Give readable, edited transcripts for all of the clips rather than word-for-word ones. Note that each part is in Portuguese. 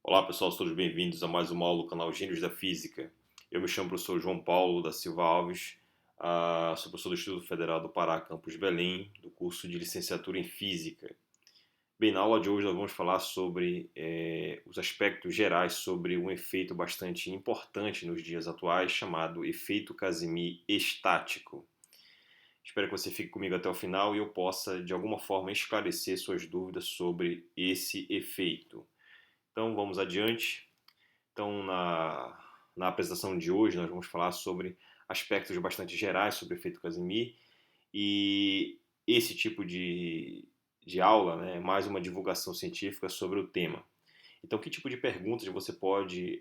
Olá pessoal, todos bem-vindos a mais uma aula do canal Gênios da Física. Eu me chamo professor João Paulo da Silva Alves, sou professor do Instituto Federal do Pará, campus Belém, do curso de licenciatura em Física. Bem, na aula de hoje nós vamos falar sobre os aspectos gerais sobre um efeito bastante importante nos dias atuais, chamado efeito Casimir estático. Espero que você fique comigo até o final e eu possa, de alguma forma, esclarecer suas dúvidas sobre esse efeito. Então, vamos adiante. Então, na apresentação de hoje, nós vamos falar sobre aspectos bastante gerais sobre o efeito Casimir e esse tipo de aula, né, é mais uma divulgação científica sobre o tema. Então, que tipo de perguntas você pode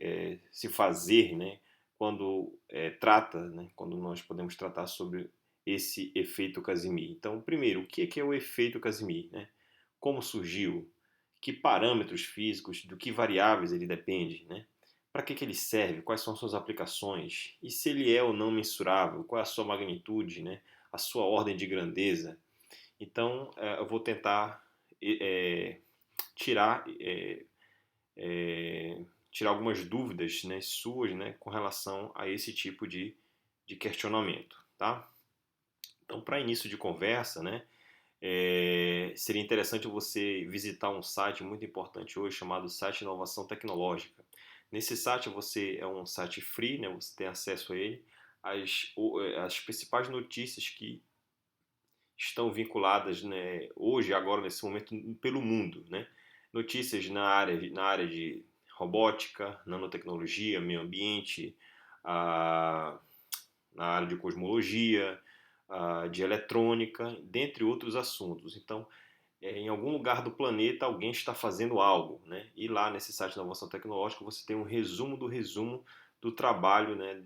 se fazer, né, quando nós podemos tratar sobre esse efeito Casimir? Então, primeiro, o que é o efeito Casimir, né? Como surgiu? Que parâmetros físicos, do que variáveis ele depende, né? Para que ele serve? Quais são as suas aplicações? E se ele é ou não mensurável? Qual é a sua magnitude, né? A sua ordem de grandeza? Então, eu vou tentar tirar tirar algumas dúvidas, né, suas, né, com relação a esse tipo de questionamento, tá? Então, para início de conversa, né, seria interessante você visitar um site muito importante hoje chamado Site Inovação Tecnológica. Nesse site é um site free, né, você tem acesso a ele, as principais notícias que estão vinculadas, né, hoje, agora, nesse momento, pelo mundo, né? Notícias na área de robótica, nanotecnologia, meio ambiente, a, na área de cosmologia, de eletrônica, dentre outros assuntos. Então, em algum lugar do planeta alguém está fazendo algo, né? E lá nesse site da Inovação Tecnológica você tem um resumo do resumo do trabalho, né?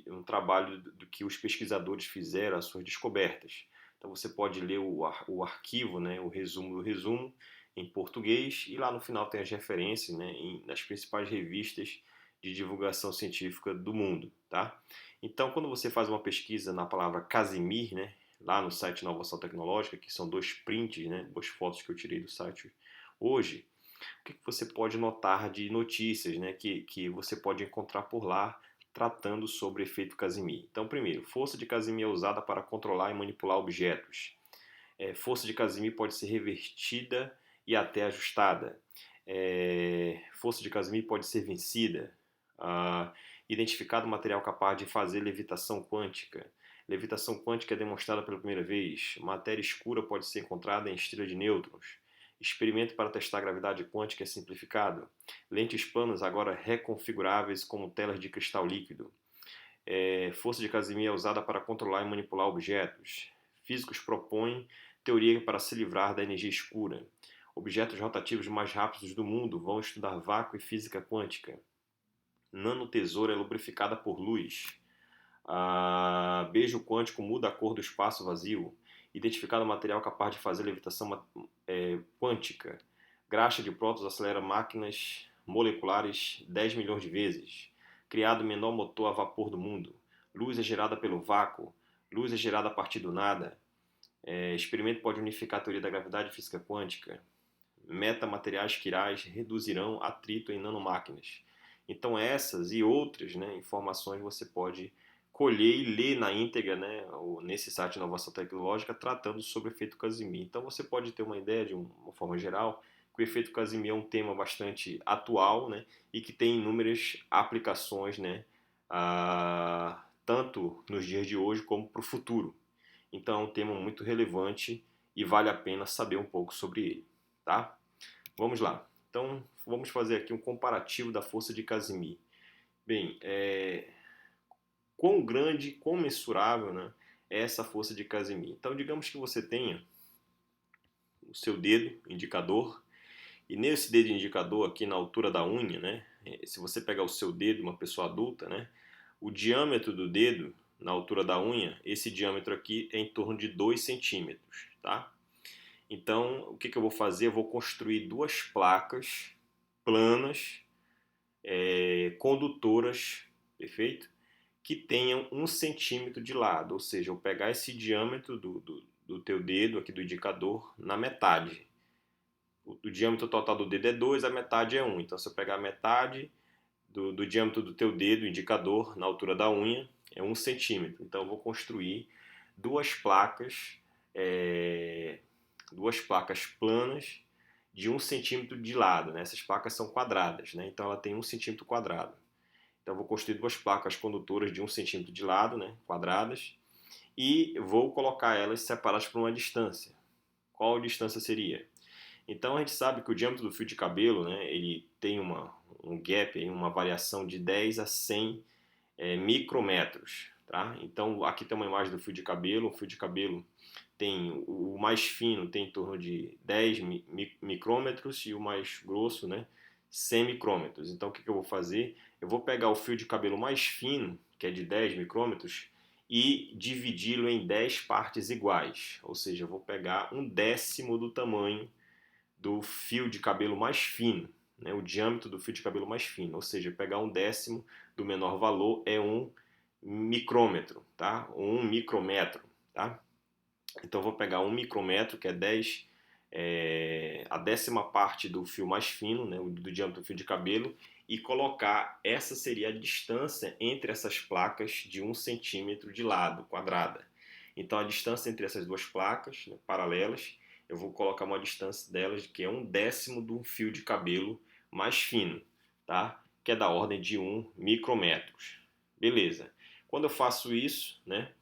Um trabalho do que os pesquisadores fizeram, as suas descobertas. Então você pode ler o arquivo, né? O resumo do resumo em português e lá no final tem as referências, né? Nas principais revistas de divulgação científica do mundo, tá? Então quando você faz uma pesquisa na palavra Casimir, né? Lá no site Inovação Tecnológica, que são dois prints, né, duas fotos que eu tirei do site hoje, o que você pode notar de notícias, né, que você pode encontrar por lá tratando sobre efeito Casimir. Então, primeiro, força de Casimir é usada para controlar e manipular objetos. Força de Casimir pode ser revertida e até ajustada. Força de Casimir pode ser vencida. Identificado material capaz de fazer levitação quântica. Levitação quântica é demonstrada pela primeira vez. Matéria escura pode ser encontrada em estrela de nêutrons. Experimento para testar a gravidade quântica é simplificado. Lentes planas agora reconfiguráveis como telas de cristal líquido. Força de Casimir é usada para controlar e manipular objetos. Físicos propõem teoria para se livrar da energia escura. Objetos rotativos mais rápidos do mundo vão estudar vácuo e física quântica. Nanotesoura é lubrificada por luz. Beijo quântico muda a cor do espaço vazio. Identificado material capaz de fazer levitação quântica. Graxa de prótons acelera máquinas moleculares 10 milhões de vezes. Criado o menor motor a vapor do mundo. Luz é gerada pelo vácuo. Luz é gerada a partir do nada. Experimento pode unificar a teoria da gravidade e física quântica. Metamateriais quirais reduzirão atrito em nanomáquinas. Então essas e outras, né, informações você pode colher e ler na íntegra, né, nesse site de Inovação Tecnológica tratando sobre o efeito Casimir. Então você pode ter uma ideia de uma forma geral que o efeito Casimir é um tema bastante atual, né, e que tem inúmeras aplicações, né, tanto nos dias de hoje como para o futuro. Então é um tema muito relevante e vale a pena saber um pouco sobre ele, tá? Vamos lá. Então vamos fazer aqui um comparativo da força de Casimir. Bem, quão grande, quão mensurável, né, é essa força de Casimir? Então digamos que você tenha o seu dedo indicador e nesse dedo indicador aqui na altura da unha, né, se você pegar o seu dedo, uma pessoa adulta, né, o diâmetro do dedo na altura da unha, esse diâmetro aqui é em torno de 2 centímetros, tá? Então, o que eu vou fazer? Eu vou construir duas placas planas, condutoras, perfeito? Que tenham 1 centímetro de lado, ou seja, eu vou pegar esse diâmetro do teu dedo aqui do indicador na metade. o diâmetro total do dedo é 2, a metade é 1. Então, se eu pegar a metade do diâmetro do teu dedo, indicador, na altura da unha, é 1 centímetro. Então, eu vou construir duas placas, é, duas placas planas de 1 centímetro de lado. Né? Essas placas são quadradas, né? Então ela tem 1 centímetro quadrado. Então eu vou construir duas placas condutoras de 1 centímetro de lado, né? Quadradas, e vou colocar elas separadas por uma distância. Qual distância seria? Então a gente sabe que o diâmetro do fio de cabelo, né, ele tem um gap, uma variação de 10 a 100 micrometros. Tá? Então aqui tem uma imagem do fio de cabelo. O fio de cabelo tem o mais fino tem em torno de 10 micrômetros e o mais grosso, né, 100 micrômetros. Então o que eu vou fazer? Eu vou pegar o fio de cabelo mais fino, que é de 10 micrômetros, e dividi-lo em 10 partes iguais. Ou seja, eu vou pegar um décimo do tamanho do fio de cabelo mais fino, né, o diâmetro do fio de cabelo mais fino. Ou seja, pegar um décimo do menor valor é 1 micrômetro, tá? 1 micrometro, tá? Então eu vou pegar 1 micrômetro, que é 10, a décima parte do fio mais fino, né, do diâmetro do fio de cabelo, e colocar, essa seria a distância entre essas placas de 1 centímetro de lado, quadrada. Então a distância entre essas duas placas, né, paralelas, eu vou colocar uma distância delas que é um décimo do fio de cabelo mais fino, tá? Que é da ordem de 1 micrômetros. Beleza. Quando eu faço isso, né,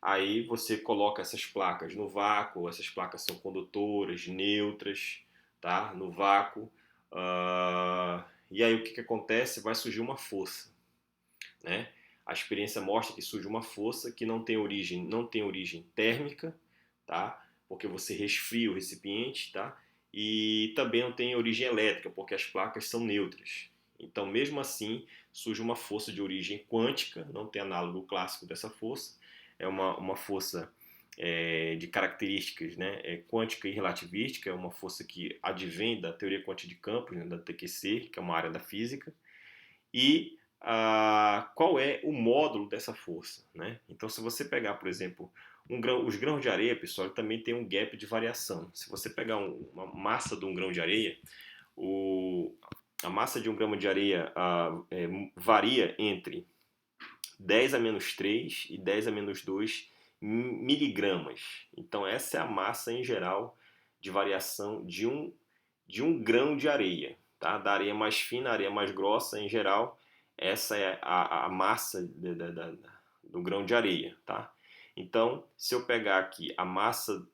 aí você coloca essas placas no vácuo, essas placas são condutoras, neutras, tá? No vácuo. E aí o que acontece? Vai surgir uma força, né? A experiência mostra que surge uma força que não tem origem térmica, tá? Porque você resfria o recipiente, tá? E também não tem origem elétrica, porque as placas são neutras. Então, mesmo assim, surge uma força de origem quântica, não tem análogo clássico dessa força, é uma força de características, né, quântica e relativística, é uma força que advém da teoria quântica de campos, né, da TQC, que é uma área da física, e qual é o módulo dessa força, né? Então, se você pegar, por exemplo, os grãos de areia, pessoal, também tem um gap de variação. Se você pegar uma massa de um grão de areia, a massa de um grão de areia varia entre 10 a menos 3 e 10 a menos 2 miligramas. Então, essa é a massa em geral de variação de um grão de areia. Tá? Da areia mais fina à areia mais grossa, em geral, essa é a massa do grão de areia. Tá? Então, se eu pegar aqui a massa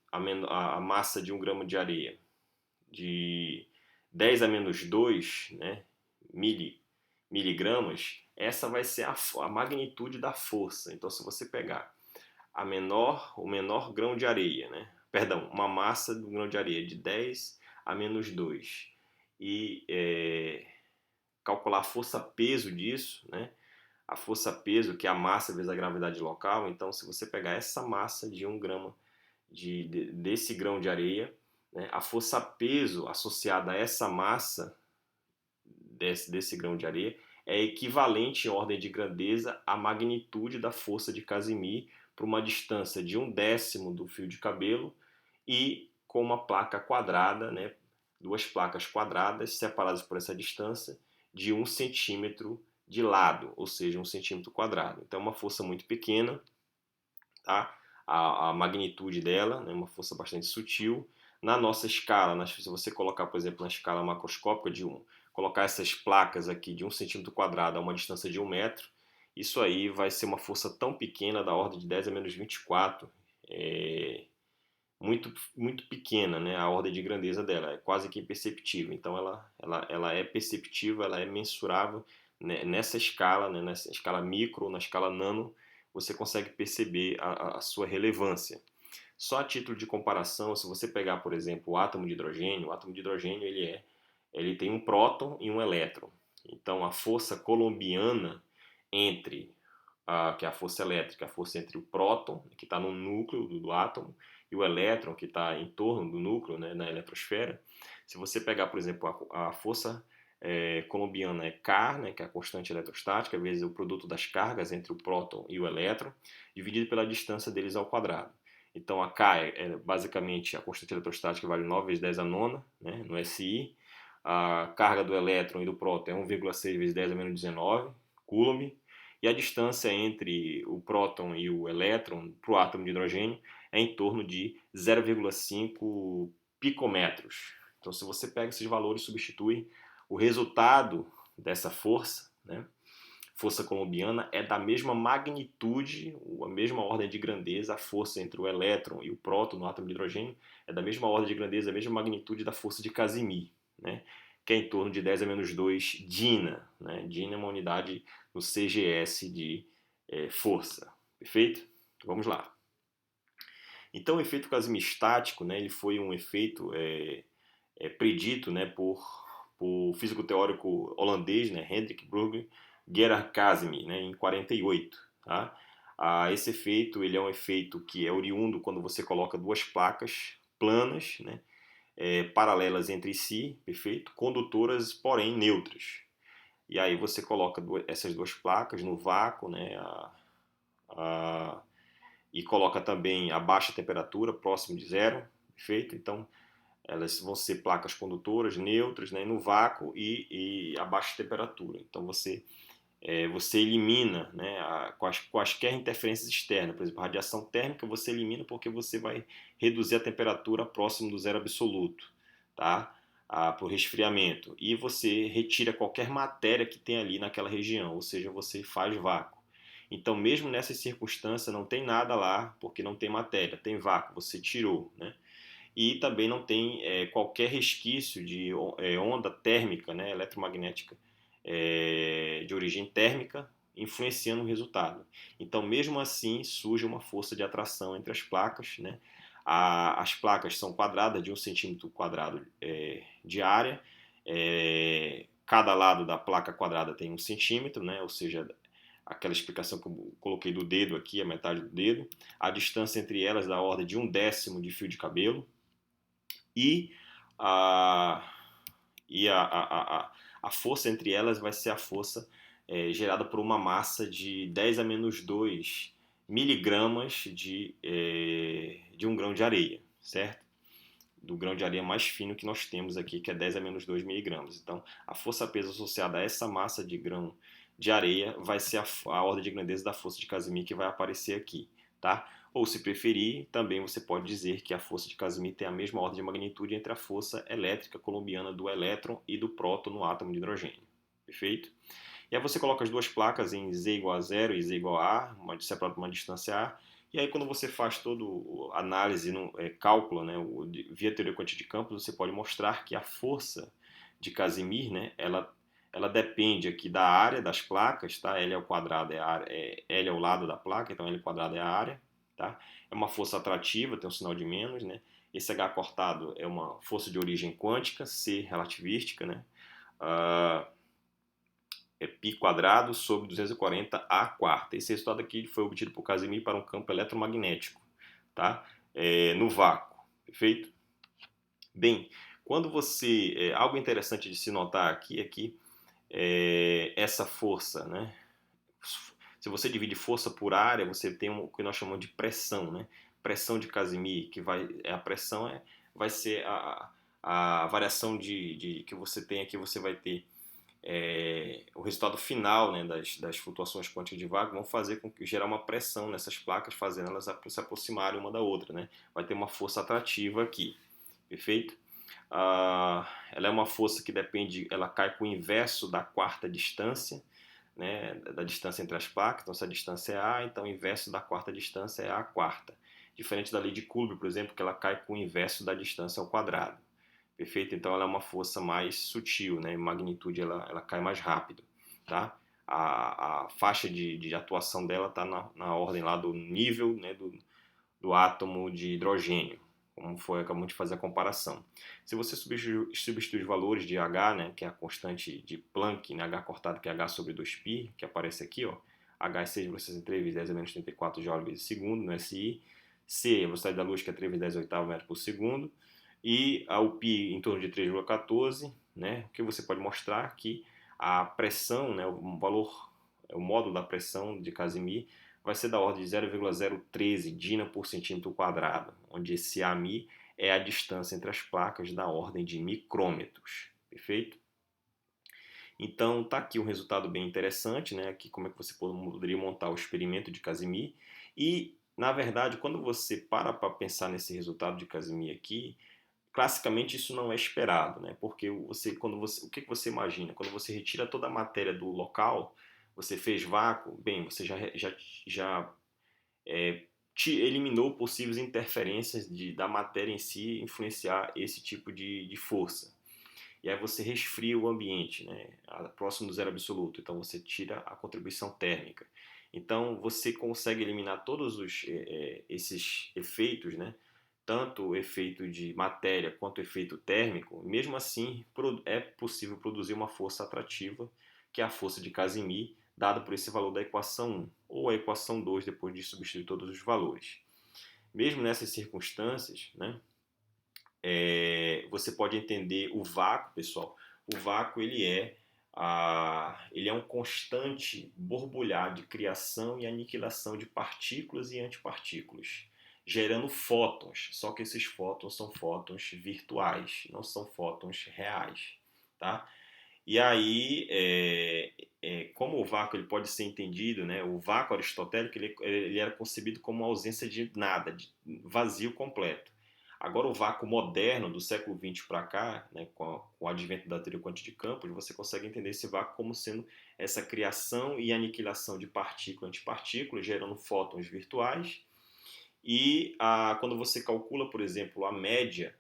de um grama de areia de 10 a menos 2, né, miligramas, essa vai ser a magnitude da força. Então, se você pegar o menor grão de areia, né, perdão, uma massa do grão de areia de 10 a menos 2 e calcular a força-peso disso, né, a força-peso, que é a massa vezes a gravidade local. Então, se você pegar essa massa de 1 grama desse grão de areia, né, a força-peso associada a essa massa desse grão de areia é equivalente em ordem de grandeza à magnitude da força de Casimir para uma distância de um décimo do fio de cabelo e com uma placa quadrada, né, duas placas quadradas separadas por essa distância de 1 centímetro de lado, ou seja, 1 centímetro quadrado. Então é uma força muito pequena, tá? A magnitude dela, né, uma força bastante sutil. Na nossa escala, se você colocar, por exemplo, na escala macroscópica colocar essas placas aqui de 1 centímetro quadrado a uma distância de 1 metro, isso aí vai ser uma força tão pequena, da ordem de 10 a menos 24, muito, muito pequena, né? A ordem de grandeza dela é quase que imperceptível. Então ela é perceptível, ela é mensurável, né? Nessa escala, né? Nessa escala micro, na escala nano, você consegue perceber a sua relevância. Só a título de comparação, se você pegar, por exemplo, o átomo de hidrogênio ele tem um próton e um elétron. Então a força colombiana que é a força elétrica, a força entre o próton, que está no núcleo do átomo, e o elétron, que está em torno do núcleo, né, na eletrosfera. Se você pegar, por exemplo, a força colombiana é K, né, que é a constante eletrostática, vezes o produto das cargas entre o próton e o elétron, dividido pela distância deles ao quadrado. Então a K é basicamente a constante eletrostática que vale 9 vezes 10 a nona, né, no SI. A carga do elétron e do próton é 1,6 vezes 10 a menos 19 coulomb. E a distância entre o próton e o elétron para o átomo de hidrogênio é em torno de 0,5 picometros. Então, se você pega esses valores e substitui, o resultado dessa força, né, força coulombiana, é da mesma magnitude, a mesma ordem de grandeza, a força entre o elétron e o próton no átomo de hidrogênio é da mesma ordem de grandeza, a mesma magnitude da força de Casimir, né, que é em torno de 10 a menos 2 Dina. Né? Dina é uma unidade no CGS de força. Perfeito? Vamos lá. Então, o efeito Casimir estático, né, ele foi um efeito predito, né, por físico teórico holandês, né, Hendrik Brugge Gerard Casimir, né, em 48. Tá? Esse efeito ele é um efeito que é oriundo quando você coloca duas placas planas, né, paralelas entre si, perfeito? Condutoras, porém neutras. E aí você coloca essas duas placas no vácuo, né, e coloca também a baixa temperatura, próximo de zero, perfeito? Então, elas vão ser placas condutoras neutras, né, no vácuo e a baixa temperatura. Então, você elimina, né, quaisquer interferências externas. Por exemplo, a radiação térmica você elimina porque você vai reduzir a temperatura próximo do zero absoluto, tá? Por resfriamento. E você retira qualquer matéria que tem ali naquela região, ou seja, você faz vácuo. Então, mesmo nessa circunstância, não tem nada lá, porque não tem matéria, tem vácuo, você tirou, né? E também não tem qualquer resquício de onda térmica, né, eletromagnética, de origem térmica, influenciando o resultado. Então, mesmo assim, surge uma força de atração entre as placas. Né? As placas são quadradas, de 1 centímetro quadrado de área. Cada lado da placa quadrada tem 1 centímetro, né? Ou seja, aquela explicação que eu coloquei do dedo aqui, a metade do dedo. A distância entre elas é da ordem de 1/10 de fio de cabelo. E a, a força entre elas vai ser a força gerada por uma massa de 10 a menos 2 miligramas de um grão de areia, certo? Do grão de areia mais fino que nós temos aqui, que é 10 a menos 2 miligramas. Então, a força-peso associada a essa massa de grão de areia vai ser a ordem de grandeza da força de Casimir que vai aparecer aqui, tá? Ou, se preferir, também você pode dizer que a força de Casimir tem a mesma ordem de magnitude entre a força elétrica coulombiana do elétron e do próton no átomo de hidrogênio. Perfeito? E aí você coloca as duas placas em Z igual a 0 e Z igual a A, separado por uma distância A, e aí quando você faz toda a análise, cálculo, né, via teoria quântica de campos, você pode mostrar que a força de Casimir, né, ela depende aqui da área das placas, tá? L ao quadrado é a área, L é o lado da placa, então L ao quadrado é a área, tá? É uma força atrativa, tem um sinal de menos, né? Esse H cortado é uma força de origem quântica, C relativística, né? Π quadrado sobre 240 a quarta. Esse resultado aqui foi obtido por Casimir para um campo eletromagnético, tá? No vácuo, perfeito? Bem, quando você, algo interessante de se notar aqui é que essa força, né? Se você divide força por área, você tem o que nós chamamos de pressão, né? Pressão de Casimir, que a pressão vai ser a variação que você tem aqui, você vai ter o resultado final, né, das flutuações quânticas de vácuo vão fazer com que gerar uma pressão nessas placas, fazendo elas se aproximarem uma da outra, né? Vai ter uma força atrativa aqui, perfeito? Ela é uma força que ela cai com o inverso da quarta distância, né, da distância entre as placas. Então, se a distância é A, então o inverso da quarta distância é A quarta. Diferente da lei de Coulomb, por exemplo, que ela cai com o inverso da distância ao quadrado. Perfeito? Então ela é uma força mais sutil, né? Magnitude ela cai mais rápido, tá? A faixa de atuação dela está na ordem lá do nível, né, do átomo de hidrogênio, como acabamos de fazer a comparação. Se você substituir os valores de H, né, que é a constante de Planck, né, H cortado que é H sobre 2π, que aparece aqui, ó, H é 6,63 vezes 10 a menos 34 joules vezes segundo no SI, C, a velocidade da luz, que é 3 vezes 10 oitavo metro por segundo, e o π em torno de 3,14, né, que você pode mostrar que a pressão, né, o módulo da pressão de Casimir vai ser da ordem de 0,013 dina por centímetro quadrado, onde esse AMI é a distância entre as placas da ordem de micrômetros, perfeito? Então, tá aqui um resultado bem interessante, né? Aqui como é que você poderia montar o experimento de Casimir. E, na verdade, quando você para pensar nesse resultado de Casimir aqui, classicamente isso não é esperado, né? Porque o que você imagina? Quando você retira toda a matéria do local, você fez vácuo, bem, você já eliminou possíveis interferências da matéria em si influenciar esse tipo de força. E aí você resfria o ambiente, né, próximo do zero absoluto. Então você tira a contribuição térmica. Então você consegue eliminar todos esses efeitos, né, tanto o efeito de matéria quanto o efeito térmico. Mesmo assim, é possível produzir uma força atrativa, que é a força de Casimir, dada por esse valor da equação 1, ou a equação 2, depois de substituir todos os valores. Mesmo nessas circunstâncias, né, você pode entender o vácuo, pessoal. O vácuo ele é um constante borbulhar de criação e aniquilação de partículas e antipartículas, gerando fótons. Só que esses fótons são fótons virtuais, não são fótons reais, tá? E aí, como o vácuo ele pode ser entendido, né? O vácuo aristotélico ele era concebido como uma ausência de nada, de vazio completo. Agora, o vácuo moderno, do século XX para cá, né, com o advento da teoria quântica de campos, você consegue entender esse vácuo como sendo essa criação e aniquilação de partícula e antipartícula, gerando fótons virtuais. E quando você calcula, por exemplo, a média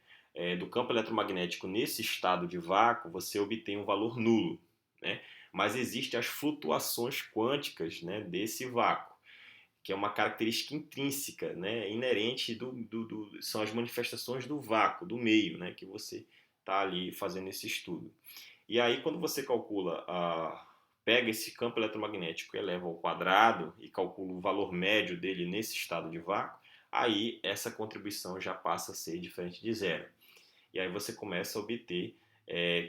do campo eletromagnético nesse estado de vácuo, você obtém um valor nulo, né? Mas existem as flutuações quânticas, né, desse vácuo, que é uma característica intrínseca, né, inerente são as manifestações do vácuo, do meio, né, que você está ali fazendo esse estudo. E aí, quando você calcula, pega esse campo eletromagnético e eleva ao quadrado e calcula o valor médio dele nesse estado de vácuo, aí essa contribuição já passa a ser diferente de zero. E aí você começa a obter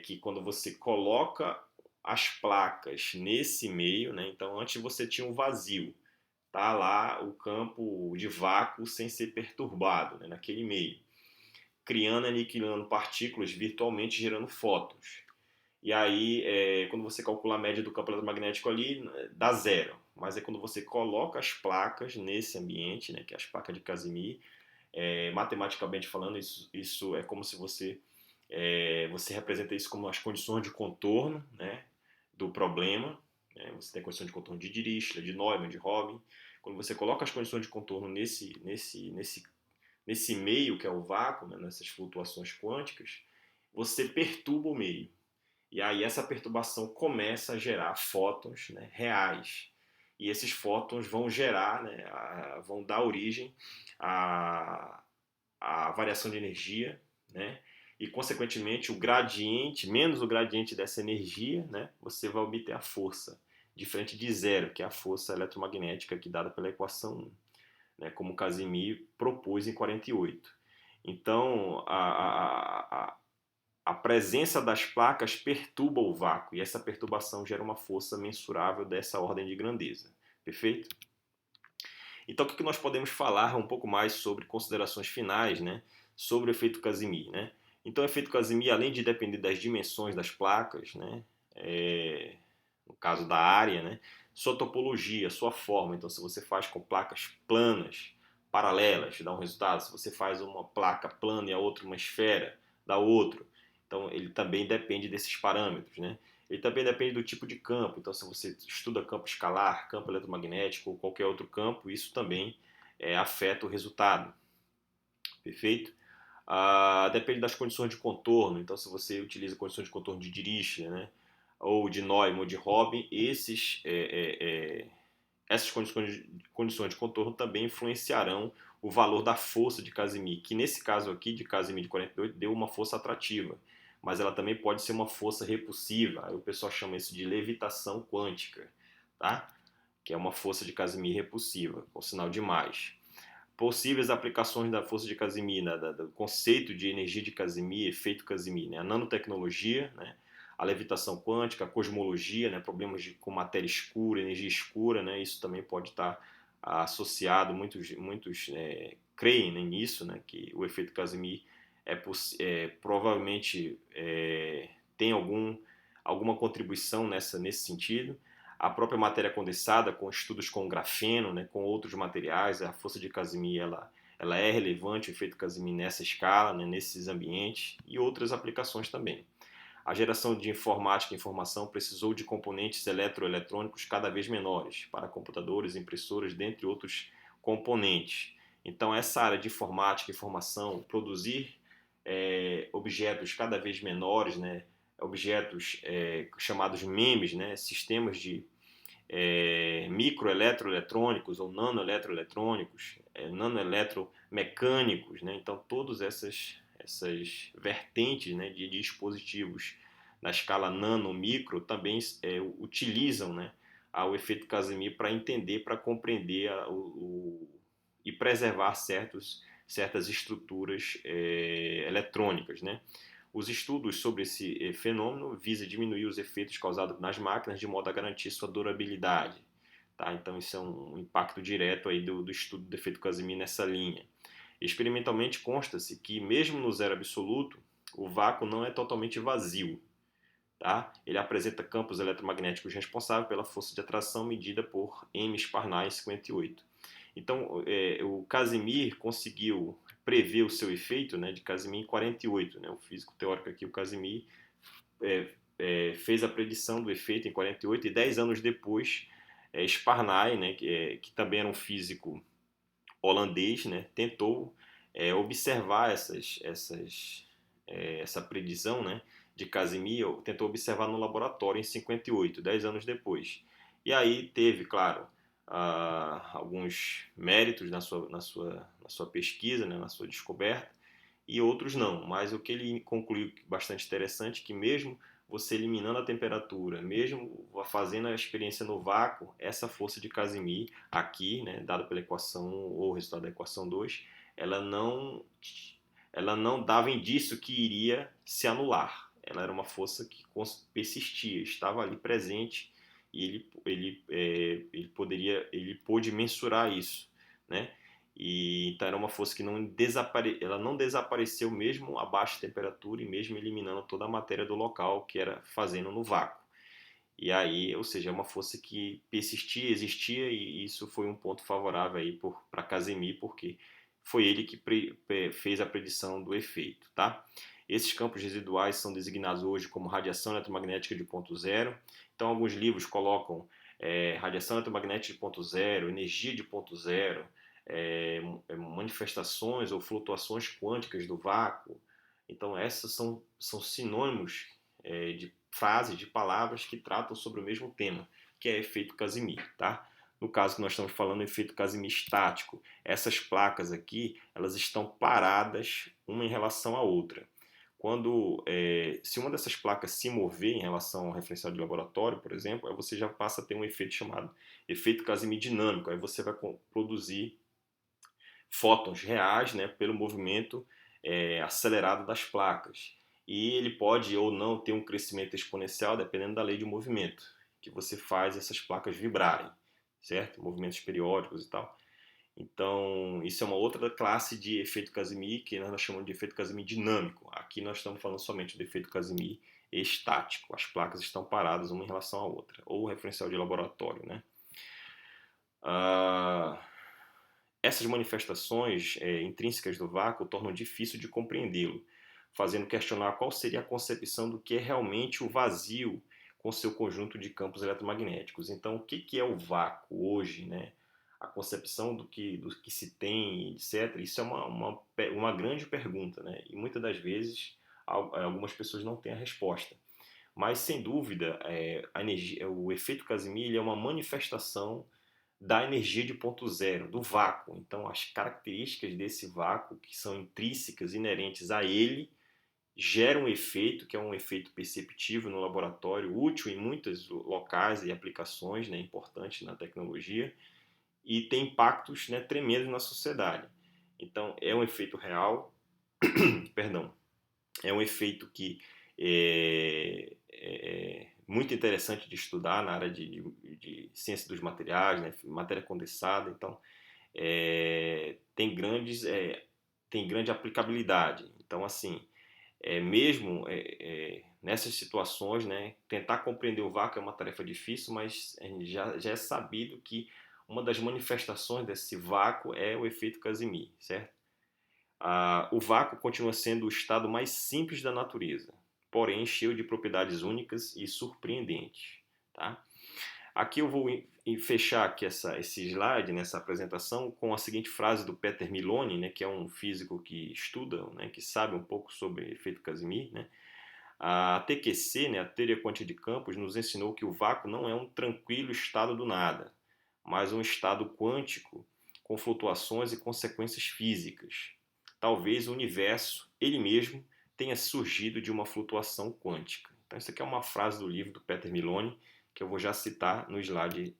que quando você coloca as placas nesse meio, né, então antes você tinha um vazio, tá lá o campo de vácuo sem ser perturbado, né, naquele meio, criando e aniquilando partículas virtualmente gerando fótons. E aí, quando você calcula a média do campo eletromagnético ali, dá zero. Mas é quando você coloca as placas nesse ambiente, né, que é as placas de Casimir, matematicamente falando, isso é como se você representa isso como as condições de contorno, né, do problema. Né? Você tem condições de contorno de Dirichlet, de Neumann, de Robin. Quando você coloca as condições de contorno nesse meio que é o vácuo, né, nessas flutuações quânticas, você perturba o meio. E aí essa perturbação começa a gerar fótons, né, reais. E esses fótons vão gerar, né, vão dar origem à variação de energia, né, e consequentemente o gradiente, menos o gradiente dessa energia, né, você vai obter a força, diferente de zero, que é a força eletromagnética aqui dada pela equação 1, né, como Casimir propôs em 48. Então, a presença das placas perturba o vácuo e essa perturbação gera uma força mensurável dessa ordem de grandeza. Perfeito? Então, o que nós podemos falar um pouco mais sobre considerações finais, né, sobre o efeito Casimir, né? Então, o efeito Casimir, além de depender das dimensões das placas, né, no caso da área, né, sua topologia, sua forma. Então, se você faz com placas planas, paralelas, dá um resultado. Se você faz uma placa plana e a outra uma esfera, dá outro. Então, ele também depende desses parâmetros, né? Ele também depende do tipo de campo. Então, se você estuda campo escalar, campo eletromagnético ou qualquer outro campo, isso também afeta o resultado. Perfeito? Depende das condições de contorno. Então, se você utiliza condições de contorno de Dirichlet, né, ou de Neumann ou de Robin, essas condições de contorno também influenciarão o valor da força de Casimir, que nesse caso aqui de Casimir de 48 deu uma força atrativa, mas ela também pode ser uma força repulsiva. Aí o pessoal chama isso de levitação quântica, tá? Que é uma força de Casimir repulsiva, com sinal de mais. Possíveis aplicações da força de Casimir, né, do conceito de energia de Casimir, efeito Casimir, né, a nanotecnologia, né, a levitação quântica, a cosmologia, né, problemas com matéria escura, energia escura, né, isso também pode estar associado, muitos creem, né, nisso, né, que o efeito Casimir provavelmente tem alguma contribuição nesse sentido. A própria matéria condensada, com estudos com grafeno, né, com outros materiais, a força de Casimir ela é relevante, o efeito Casimir nessa escala, né, nesses ambientes, e outras aplicações também. A geração de informática e informação precisou de componentes eletroeletrônicos cada vez menores para computadores, impressoras, dentre outros componentes. Então, essa área de informática e informação, produzir objetos cada vez menores, né, objetos chamados MEMS, né, sistemas de microeletroeletrônicos ou nanoeletroeletrônicos, nanoeletromecânicos, né, então todas essas vertentes, né, de dispositivos na escala nano, micro, também utilizam, né, o efeito Casimir para entender, para compreender e preservar certas estruturas eletrônicas, né? Os estudos sobre esse fenômeno visam diminuir os efeitos causados nas máquinas de modo a garantir sua durabilidade. Tá? Então, isso é um impacto direto aí do estudo do efeito Casimir nessa linha. Experimentalmente consta-se que, mesmo no zero absoluto, o vácuo não é totalmente vazio. Tá? Ele apresenta campos eletromagnéticos responsáveis pela força de atração medida por M. Sparnaus 58. Então, o Casimir conseguiu prever o seu efeito, né, de Casimir em 48. Né? O físico teórico aqui, o Casimir, fez a predição do efeito em 48 e 10 anos depois, Sparnaus, né, que também era um físico holandês, né, tentou observar essa predição, né, de Casimir, tentou observar no laboratório em 58, 10 anos depois. E aí teve, claro, alguns méritos na sua pesquisa, né, na sua descoberta, e outros não. Mas o que ele concluiu bastante interessante, que mesmo você eliminando a temperatura, mesmo fazendo a experiência no vácuo, essa força de Casimir aqui, né, dada pela equação 1 ou o resultado da equação 2, ela não dava indício que iria se anular. Ela era uma força que persistia, estava ali presente e ele pôde mensurar isso, né? E então era uma força que ela não desapareceu mesmo a baixa temperatura e mesmo eliminando toda a matéria do local, que era fazendo no vácuo. E aí, ou seja, é uma força que persistia, existia, e isso foi um ponto favorável aí para Casimir, porque foi ele que fez a predição do efeito, tá? Esses campos residuais são designados hoje como radiação eletromagnética de ponto zero. Então, alguns livros colocam radiação eletromagnética de ponto zero, energia de ponto zero, manifestações ou flutuações quânticas do vácuo. Então, essas são sinônimos de frases, de palavras que tratam sobre o mesmo tema, que é efeito Casimir, tá? No caso que nós estamos falando, efeito Casimir estático. Essas placas aqui, elas estão paradas uma em relação à outra. Se uma dessas placas se mover em relação ao referencial de laboratório, por exemplo, aí você já passa a ter um efeito chamado efeito Casimir dinâmico. Aí você vai produzir fótons reais, né, pelo movimento acelerado das placas. E ele pode ou não ter um crescimento exponencial, dependendo da lei de movimento, que você faz essas placas vibrarem, certo? Movimentos periódicos e tal. Então, isso é uma outra classe de efeito Casimir, que nós chamamos de efeito Casimir dinâmico. Aqui nós estamos falando somente do efeito Casimir estático. As placas estão paradas uma em relação à outra, ou referencial de laboratório, né? Essas manifestações intrínsecas do vácuo tornam difícil de compreendê-lo, fazendo questionar qual seria a concepção do que é realmente o vazio com seu conjunto de campos eletromagnéticos. Então, o que é o vácuo hoje, né? A concepção do que se tem, etc. Isso é uma grande pergunta, né? E muitas das vezes algumas pessoas não têm a resposta. Mas, sem dúvida, o efeito Casimir é uma manifestação da energia de ponto zero, do vácuo. Então, as características desse vácuo, que são intrínsecas, inerentes a ele, geram um efeito, que é um efeito perceptível no laboratório, útil em muitos locais e aplicações, né, importantes na tecnologia, e tem impactos, né, tremendos na sociedade. Então, é um efeito real, perdão, é um efeito que é muito interessante de estudar na área de ciência dos materiais, né, matéria condensada, então tem tem grande aplicabilidade. Então, assim, mesmo nessas situações, né, tentar compreender o vácuo é uma tarefa difícil, mas já é sabido que uma das manifestações desse vácuo é o efeito Casimir, certo? O vácuo continua sendo o estado mais simples da natureza, porém cheio de propriedades únicas e surpreendentes, tá? Aqui eu vou fechar aqui esse slide nessa apresentação com a seguinte frase do Peter Milone, né, que é um físico que estuda, né, que sabe um pouco sobre efeito Casimir, né? A TQC, né, a teoria quântica de campos, nos ensinou que o vácuo não é um tranquilo estado do nada, mas um estado quântico com flutuações e consequências físicas. Talvez o universo, ele mesmo, tenha surgido de uma flutuação quântica. Então, isso aqui é uma frase do livro do Peter Milone, que eu vou já citar no slide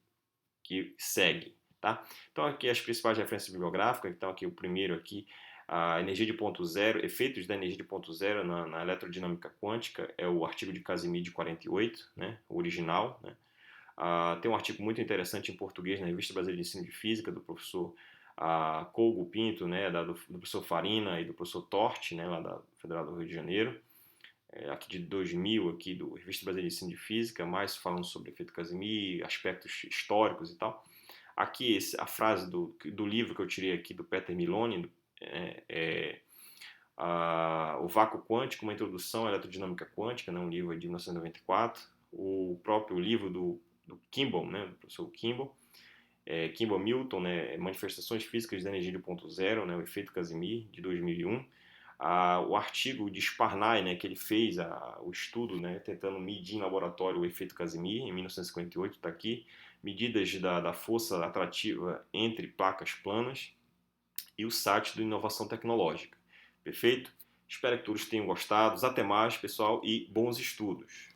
que segue. Tá? Então, aqui as principais referências bibliográficas. Então, aqui o primeiro aqui, a energia de ponto zero, efeitos da energia de ponto zero na eletrodinâmica quântica, é o artigo de Casimir de 48, né, o original. Né? Tem um artigo muito interessante em português na Revista Brasileira de Ensino de Física, do professor Colgo Pinto, né, do professor Farina e do professor Torti, né, lá da Federal do Rio de Janeiro, aqui de 2000, aqui do Revista Brasileira de Ensino de Física, mais falando sobre efeito Casimir, aspectos históricos e tal. Aqui a frase do livro que eu tirei aqui do Peter Milone, o Vácuo Quântico, uma introdução à eletrodinâmica quântica, né, um livro de 1994, o próprio livro do Kimball, né, do professor Kimball, Kimball Milton, né, Manifestações Físicas da Energia de Ponto Zero, né, o Efeito Casimir, de 2001, o artigo de Sparnay, né, que ele fez o estudo, né, tentando medir em laboratório o efeito Casimir, em 1958, está aqui, medidas da força atrativa entre placas planas, e o site do Inovação Tecnológica. Perfeito? Espero que todos tenham gostado. Até mais, pessoal, e bons estudos!